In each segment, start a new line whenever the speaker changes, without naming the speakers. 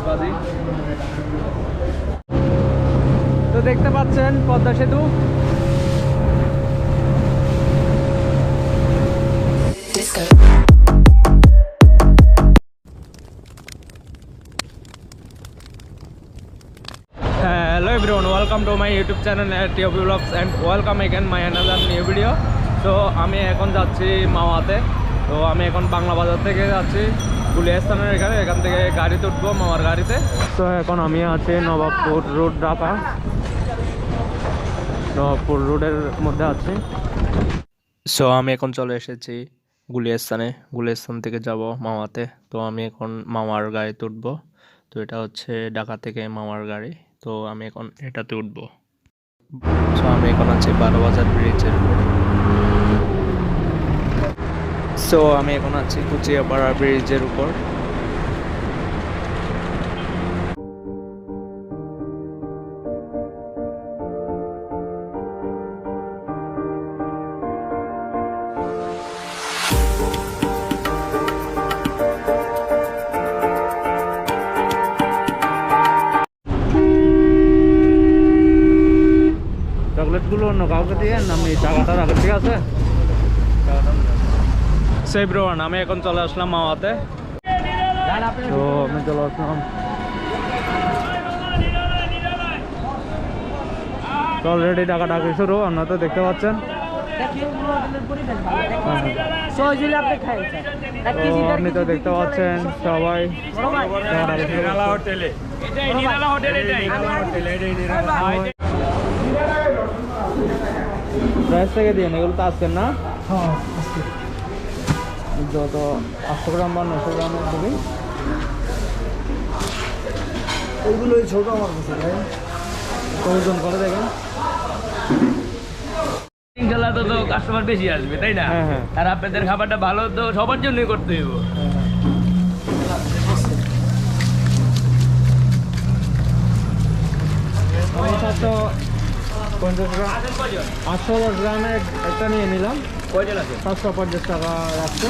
মাছবাজি। তো দেখতে পাচ্ছেন পদ্মা সেতু। Hello everyone, welcome to my YouTube channel TOP Vlogs and welcome again my another new video. So আমি এখন যাচ্ছি মাওয়াতে। তো আমি এখন বাংলা বাজার থেকে যাচ্ছি গুলিস্তানের এখান থেকে গাড়িতে উঠবো মাওয়ার গাড়িতে। তো এখন আমি আছি নবাবপুর রোড, ঢাকা নবাবপুর রোডের মধ্যে আছি। সো আমি এখন চলে এসেছি গুলিস্তান থেকে যাব মাওয়াতে। তো আমি এখন মাওয়ার গাড়িতে উঠবো। তো এটা হচ্ছে ঢাকা থেকে মাওয়ার গাড়ি। তো আমি এখন এটাতে উঠবো। সো আমি এখন আছি 12 বাজার ব্রিজের উপরে। সো আমি এখন আছি কুচিয়াপাড়া ব্রিজের উপর। চকলেটগুলো অন্য কাউকে দিয়ে আমি টাকাটা রাখা, ঠিক আছে? সেই ব্রোন আমি এখন চলে আসলাম মাওয়াতে। তো আমি চলে আসলাম, অলরেডি ডাকাডাকি শুরু, আপনারা তো দেখতে পাচ্ছেন। আপনি তো দেখতে পাচ্ছেন সবাই প্রাইস থেকে দিয়ে এগুলো তো আজকের না, যত 800 গ্রাম বা 900 গ্রামের দেবে ওইগুলো ছোট আমার কাছে ভাই। কতজন করে দেখেন,
তো কাস্টমার বেশি আসবে, তাই না? আর আপনাদের খাবারটা ভালো তো সবার জন্যই করতে হইব।
810 গ্রামের একটা নিয়ে নিলাম। 750 টাকা রাখছে।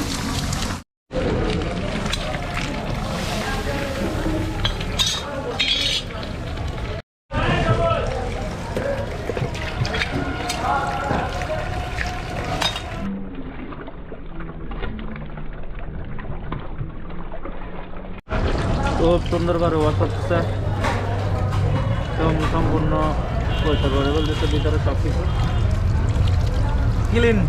খুব সুন্দরভাবে ওয়াশ করতেছে, সম্পূর্ণ পয়সা করে বলতেছে, ভিতরে সব কিছু ক্লিন।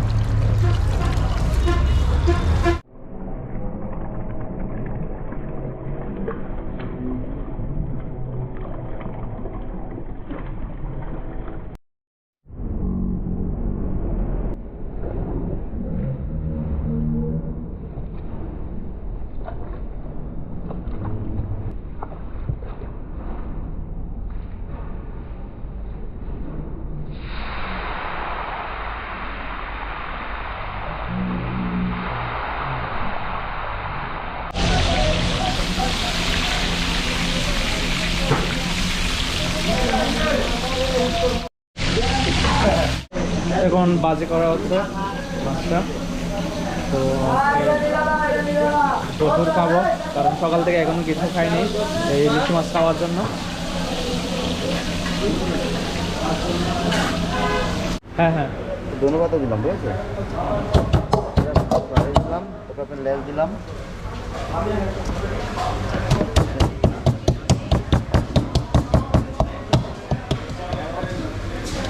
এখন বাজি করা হচ্ছে মাছটা। তো প্রচুর খাবো, কারণ সকাল থেকে এখনো কিছু খাইনি এই ইলিশ মাছ খাওয়ার জন্য। হ্যাঁ
ধন্যবাদ দিলাম, ঠিক আছে? দিলাম, তারপর লেজ দিলাম।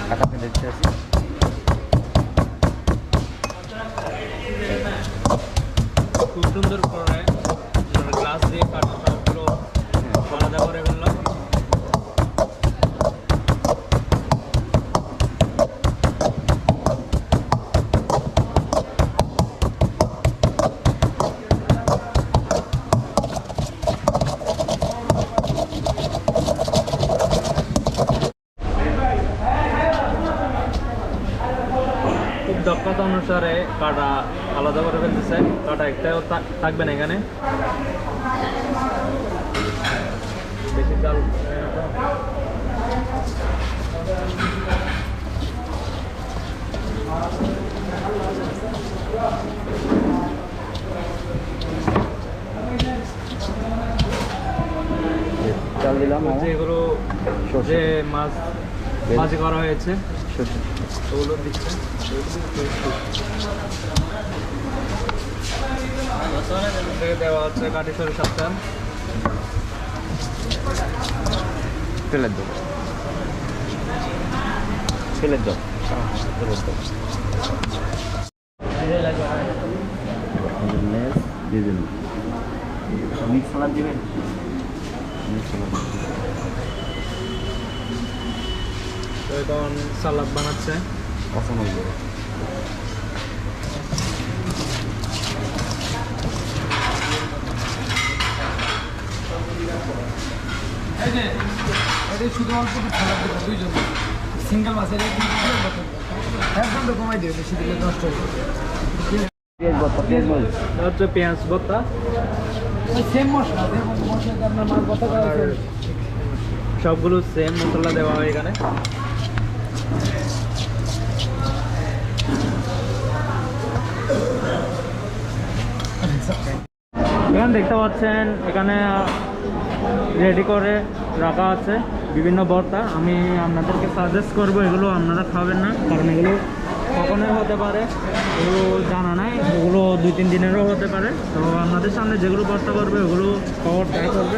কাটা ফেলে দিচ্ছি।
খুব সুন্দর করে গ্লাস দিয়ে কাটা সবগুলো আলাদা করে ফেললাম। দক্ষতা অনুসারে কাটা আলাদা করে ফেলতেছে, কাটা একটাও থাকবে না এখানে। বেশি চাল
ডাল দিলাম
হচ্ছে এগুলো
সর্ষে।
যে মাছ ভাজি করা হয়েছে
সর্ষে।
ওগুলো দিচ্ছে। এটাকে দেওয়া হচ্ছে কাঠি সরিষার তেল।
তেলের দাও, তেলের দাও, তেলের দাও। লেস দিয়ে দিন। মিক্স সালাদ দিবেন, মিক্স সালাদ।
তো এখন সালাদ বানাচ্ছে।
কাঁচামরিচ।
শুধু অল্প খারাপ দুইজন সিঙ্গেল মাছের একদম কমাই দেবে বেশি দিলে নষ্ট হয়ে যাবে।
পেঁয়াজ ভর্তা, পেঁয়াজ মরিচ।
এটা হচ্ছে পেঁয়াজ ভর্তা।
সেম মশলা মশলাতে আপনার মাছ ভর্তা করা
আর সবগুলো সেম মশলা দেওয়া হয় এখানে। এখানে দেখতে পাচ্ছেন এখানে রেডি করে রাখা আছে বিভিন্ন ভর্তা। আমি আপনাদেরকে সাজেস্ট করব এগুলো আপনারা খাবেন না, কারণ এগুলো কখনোই হতে পারে, এগুলো জানা নাই, ওগুলো 2-3 দিনেরও হতে পারে। তো আপনাদের সামনে যেগুলো ভর্তা করবে ওগুলো খাওয়ার ট্রাই করবে।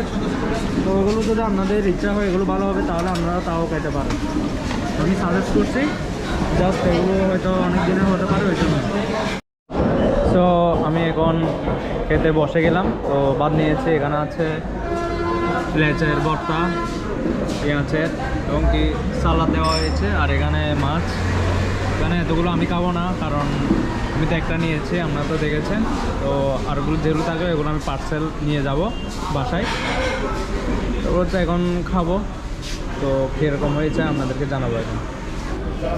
তো ওগুলো যদি আপনাদের ইচ্ছা হয় এগুলো ভালো হবে তাহলে আপনারা তাও খেতে পারেন। আমি সাজেস্ট করছি, জাস্ট এগুলো হয়তো অনেক দিনের হতে পারে ওই জন্য। সো আমি এখন খেতে বসে গেলাম। তো ভাত নিয়েছি, এখানে আছে লেচের ভর্তা, পেঁয়াজের এবং কি সালাদ দেওয়া হয়েছে, আর এখানে মাছ। এখানে এতগুলো আমি খাবো না, কারণ আমি তো একটা নিয়েছি, আপনারা তো দেখেছেন। তো আরগুলো যেগুলো থাকবে এগুলো আমি পার্সেল নিয়ে যাব বাসায়। তো হচ্ছে এখন খাবো। তো কীরকম হয়েছে আপনাদেরকে জানাবো এখন।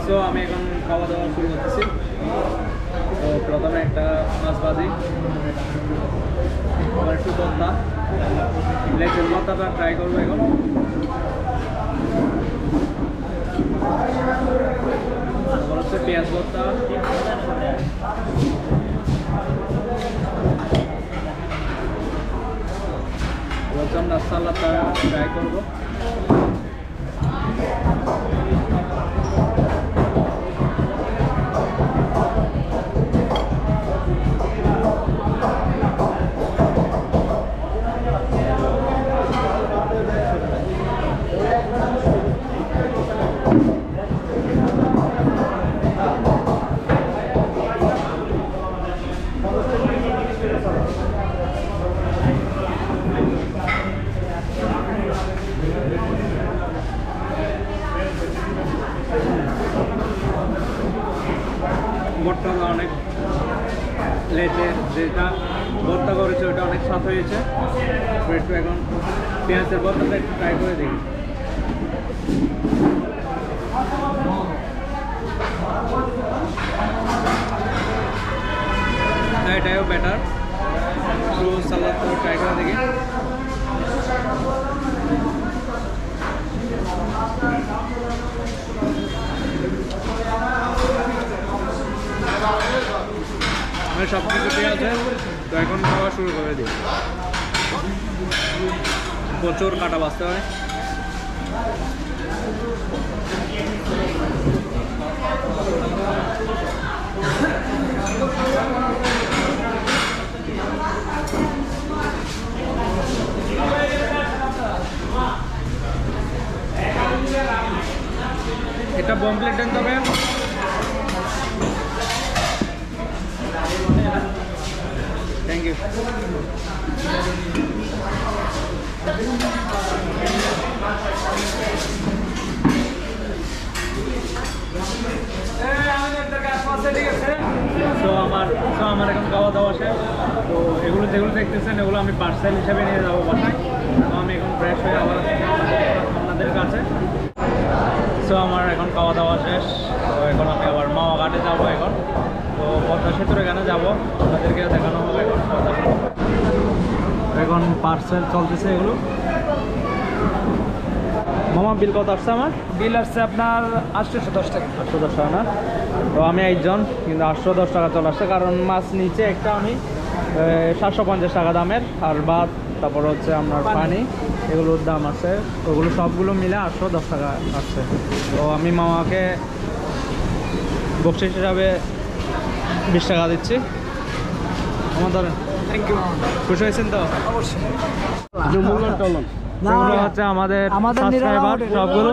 সো আমি এখন খাওয়া দাওয়া শুরু করতেছি। তো প্রথমে একটা মাছ ভাজি, আবার একটু ভর্তা, লেচের ভর্তাটা ট্রাই করবো এখন। আবার হচ্ছে পেঁয়াজ ভর্তা, আমরা সালাদটা ট্রাই করবো। ভর্তাটা অনেক লেচে যেটা ভর্তা করেছে ওটা অনেক স্বাদ হয়েছে। একটু এখন পেঁয়াজের ভর্তাটা একটু ট্রাই করে দেখি। এটাও বেটার, একটু সালাদ ট্রাই করে দেখি। সব কিছু ঠিক আছে, তো এখন খাওয়া শুরু করে দিই। প্রচুর কাটা বাঁচতে হয়। এটা পমপ্লেট দেন তবে। Thank you. আমার এখন খাওয়া দাওয়া শেষ। তো এগুলো যেগুলো দেখতেছেন এগুলো আমি পার্সেল হিসেবে নিয়ে যাবো বাসায়। তো আমি এখন ফ্রেশ হয়ে আবার আপনাদের কাছে। সো আমার এখন খাওয়া দাওয়া শেষ। তো এখন আমি আবার মাওয়া ঘাটে যাবো এখন। তো পদ্মা সেতুর এখানে যাবো, আপনাদেরকে দেখানো হবে এখন পদ্মা সেতু। এখন পার্সেল চলতেছে এগুলো। মামা বিল কত আসছে আমার?
বিল আসছে আপনার 810 টাকা।
810 টাকা না? তো আমি একজন, কিন্তু 810 টাকা চলে আসছে, কারণ মাছ নিচে একটা আমি 750 টাকা দামের, আর ভাত তারপর হচ্ছে আপনার পানি, এগুলোর দাম আছে। ওগুলো সবগুলো মিলে 810 টাকা আসছে। তো আমি মামাকে বকশিস হিসাবে 20 টাকা দিচ্ছি। আমার ধরেন,
থ্যাংক ইউ।
খুশি হয়েছেন তো?
অবশ্যই।
এগুলো হচ্ছে আমাদের সাবস্ক্রাইবার, সবগুলো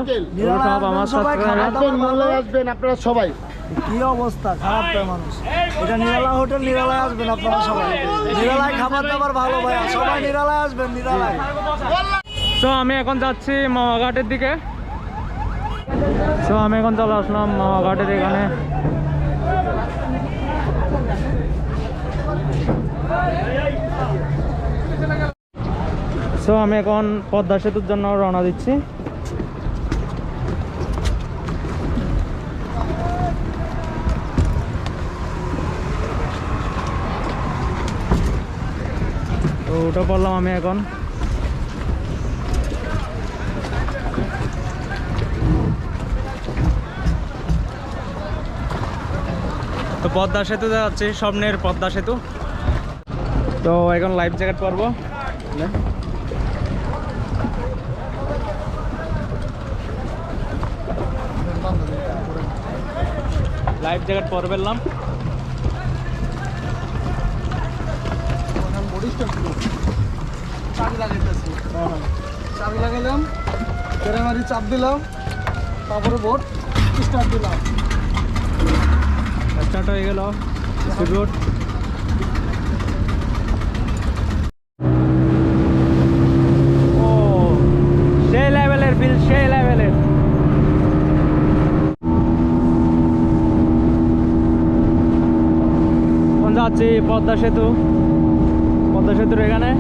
সব আমার সাবস্ক্রাইবার।
আসবেন আপনারা সবাই।
কি অবস্থা, খারাপ তো মানুষ। এটা নিরালা হোটেল, নিরালায় আসবেন আপনারা সবাই। নিরালায় খাবার দাবার ভালো ভাইয়া, সবাই নিরালায় আসবেন, নিরালায়।
তো আমি এখন যাচ্ছি মাওয়া ঘাটের দিকে। তো আমি এখন চলে আসলাম মাওয়া ঘাটের এখানে। তো আমি এখন পদ্মা সেতুর জন্য রওনা দিচ্ছি। তো উঠে পড়লাম আমি এখন। তো পদ্মা সেতুতে যাচ্ছি, স্বপ্নের পদ্মা সেতু। তো এখন লাইফ জ্যাকেট পরবো। লাইফ জ্যাকেট পরে ফেললাম।
চাবি লাগাইলাম, কেরামারি চাপ দিলাম, তারপরে বোট স্টার্ট দিলাম।
স্টার্ট হয়ে গেল স্পিড বোট। ও সেই লেভেলের বিল, সেই লেভেলের। এখন যাচ্ছি পদ্মা সেতু, পদ্মা সেতুর এখানে।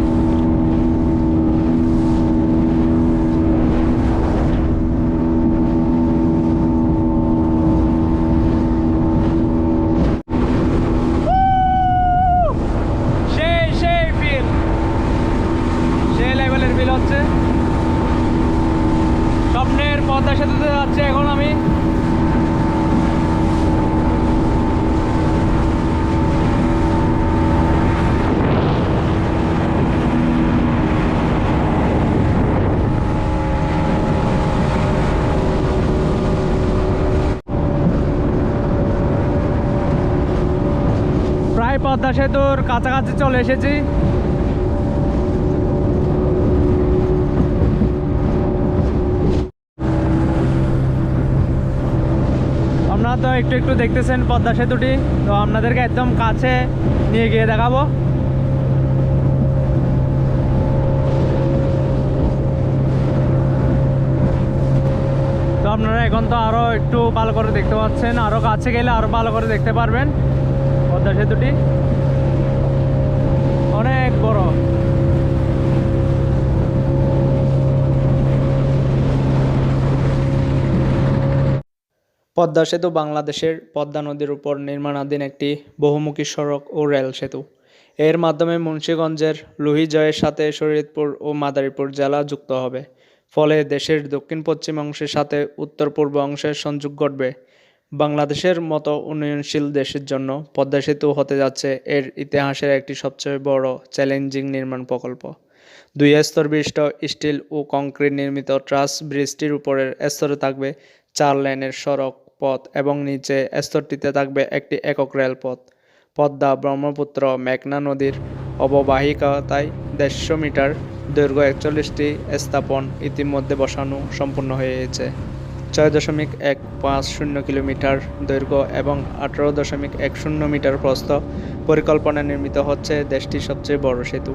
স্বপ্নের পদ্মা সেতুতে যাচ্ছি এখন আমি। প্রায় পদ্মা সেতুর কাছাকাছি চলে এসেছি। আপনারা তো একটু একটু দেখতেছেন পদ্মা সেতুটি, তো আপনাদেরকে একদম কাছে নিয়ে গিয়ে দেখাবো। তো আপনারা এখন তো আরো একটু ভালো করে দেখতে পাচ্ছেন, আরো কাছে গেলে আরো ভালো করে দেখতে পারবেন। পদ্মা সেতুটি অনেক বড়। পদ্মা সেতু বাংলাদেশের পদ্মা নদীর উপর নির্মাণাধীন একটি বহুমুখী সড়ক ও রেল সেতু। এর মাধ্যমে মুন্সিগঞ্জের লোহিজয়ের সাথে শরীয়তপুর ও মাদারীপুর জেলা যুক্ত হবে। ফলে দেশের দক্ষিণ পশ্চিম অংশের সাথে উত্তর পূর্ব অংশের সংযোগ ঘটবে। বাংলাদেশের মতো উন্নয়নশীল দেশের জন্য পদ্মা সেতু হতে যাচ্ছে এর ইতিহাসের একটি সবচেয়ে বড় চ্যালেঞ্জিং নির্মাণ প্রকল্প। 2 স্তর বিশিষ্ট স্টিল ও কংক্রিট নির্মিত ট্রাস ব্রিজটির উপরের স্তরে থাকবে 4 লেনের সড়ক পথ এবং নিচে স্তরটিতে থাকবে একটি একক রেলপথ। পদ্মা, ব্রহ্মপুত্র, মেঘনা নদীর অববাহিকায় 150 মিটার দৈর্ঘ্য 41টি স্থাপন ইতিমধ্যে বসানো সম্পূর্ণ হয়েছে। 6.150 কিলোমিটার দৈর্ঘ্য এবং 18.10 মিটার প্রস্থ পরিকল্পনায় নির্মিত হচ্ছে দেশটির সবচেয়ে বড় সেতু।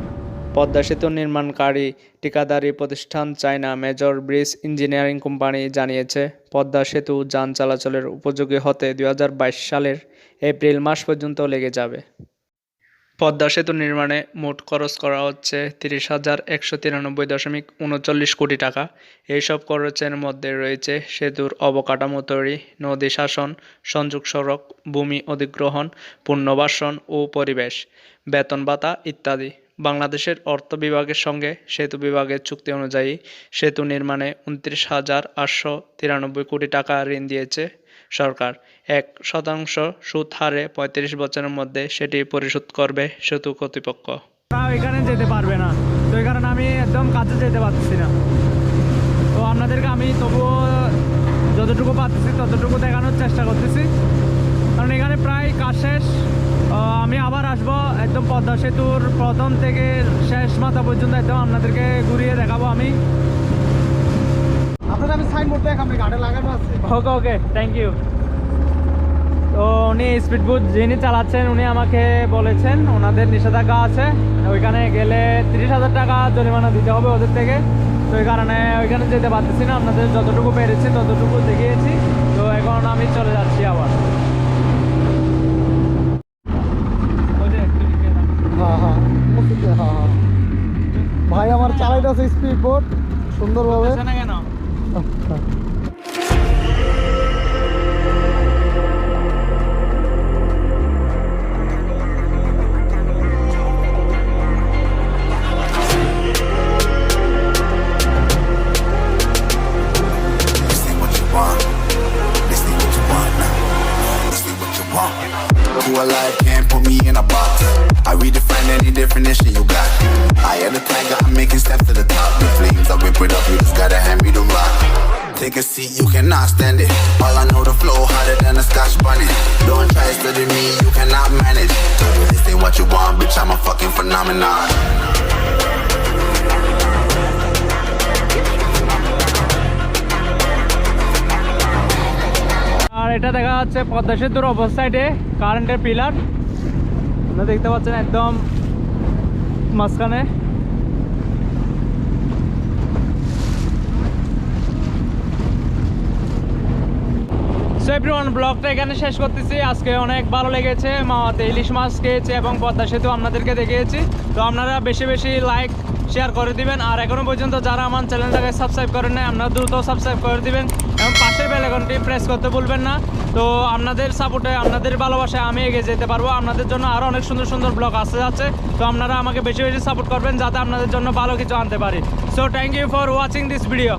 পদ্মা সেতু নির্মাণকারী ঠিকাদারি প্রতিষ্ঠান China major bridge engineering company জানিয়েছে, পদ্মা সেতু যান চলাচলের উপযোগী হতে 2022 সালের এপ্রিল মাস পর্যন্ত লেগে যাবে। পদ্মা সেতু নির্মাণে মোট খরচ করা হচ্ছে 30,193.39 কোটি টাকা। এইসব খরচের মধ্যে রয়েছে সেতুর অবকাঠামো তৈরি, নদী শাসন, সংযোগ সড়ক, ভূমি অধিগ্রহণ, পুনর্বাসন ও পরিবেশ, বেতন ভাতা ইত্যাদি। বাংলাদেশের অর্থ বিভাগের সঙ্গে সেতু বিভাগের চুক্তি অনুযায়ী সেতু নির্মাণে 29,893 কোটি টাকা ঋণ দিয়েছে সরকার। 1% সুদ হারে 35 বছরের মধ্যে সেটি পরিশোধ করবে সেতু কর্তৃপক্ষ। এখানে যেতে পারবে না। তো এই কারণে আমি একদম কাছে যেতে পারছি না। তো আপনাদেরকে আমি তবুও যতটুকু পাচ্ছি ততটুকু দেখানোর চেষ্টা করতেছি, কারণ এখানে প্রায় কাজ শেষ। আমি আবার আসবো একদম পদ্মা সেতুর প্রথম থেকে শেষ মাথা পর্যন্ত একদম আপনাদেরকে ঘুরিয়ে দেখাবো আমি।
আপনাদের আমি সাইনবোর্ড দেখ, আপনি গাড়ি লাগানো আছে।
ওকে ওকে, থ্যাংক ইউ। তো উনি স্পিড বোট যিনি চালাচ্ছেন উনি আমাকে বলেছেন ওনাদের নিষেধাজ্ঞা আছে, ওইখানে গেলে 30,000 টাকা জরিমানা দিতে হবে ওদের থেকে। তো এই কারণে ওইখানে যেতে পারতেছি না, আপনাদের যতটুকু পেরেছি ততটুকু দেখিয়েছি। তো এখন আমি চলে যাচ্ছি আবার।
হ্যাঁ হ্যাঁ হ্যাঁ হ্যাঁ ভাই আমার চালাইতেছে স্পিড বোট সুন্দরভাবে।
না কেন
Who alive can't put me in a box. I redefine any definition you got. I am the tiger, I'm making steps to the top. The flames, I whip it up, you just gotta hand me the rock. Take a seat, you cannot stand it. All I know, the flow harder than a Scotch bonnet. Don't try study me, you cannot manage. This ain't what you want, bitch, I'm a fucking phenomenon.
আর এটা দেখা যাচ্ছে পদ্মা সেতুর অপর সাইডে কারেন্টের pillar, আপনারা দেখতে পাচ্ছেন একদম মাঝখানে। সো এভরিওয়ান, ব্লগটা এখানে শেষ করতেছি। আজকে অনেক ভালো লেগেছে, মাওয়াতে ইলিশ মাছ খেয়েছি এবং পদ্মা সেতু আপনাদেরকে দেখিয়েছি। তো আপনারা বেশি বেশি লাইক শেয়ার করে দিবেন, আর এখনো পর্যন্ত যারা আমার চ্যানেলটাকে সাবস্ক্রাইব করেন না আপনারা দ্রুত সাবস্ক্রাইব করে দিবেন এবং পাশের বেল আইকনটি প্রেস করতে ভুলবেন না। তো আপনাদের সাপোর্টে, আপনাদের ভালোবাসায় আমি এগিয়ে যেতে পারবো। আপনাদের জন্য আরও অনেক সুন্দর সুন্দর ব্লগ আসতে যাচ্ছে। তো আপনারা আমাকে বেশি বেশি সাপোর্ট করবেন যাতে আপনাদের জন্য ভালো কিছু আনতে পারি। So thank you for watching this video.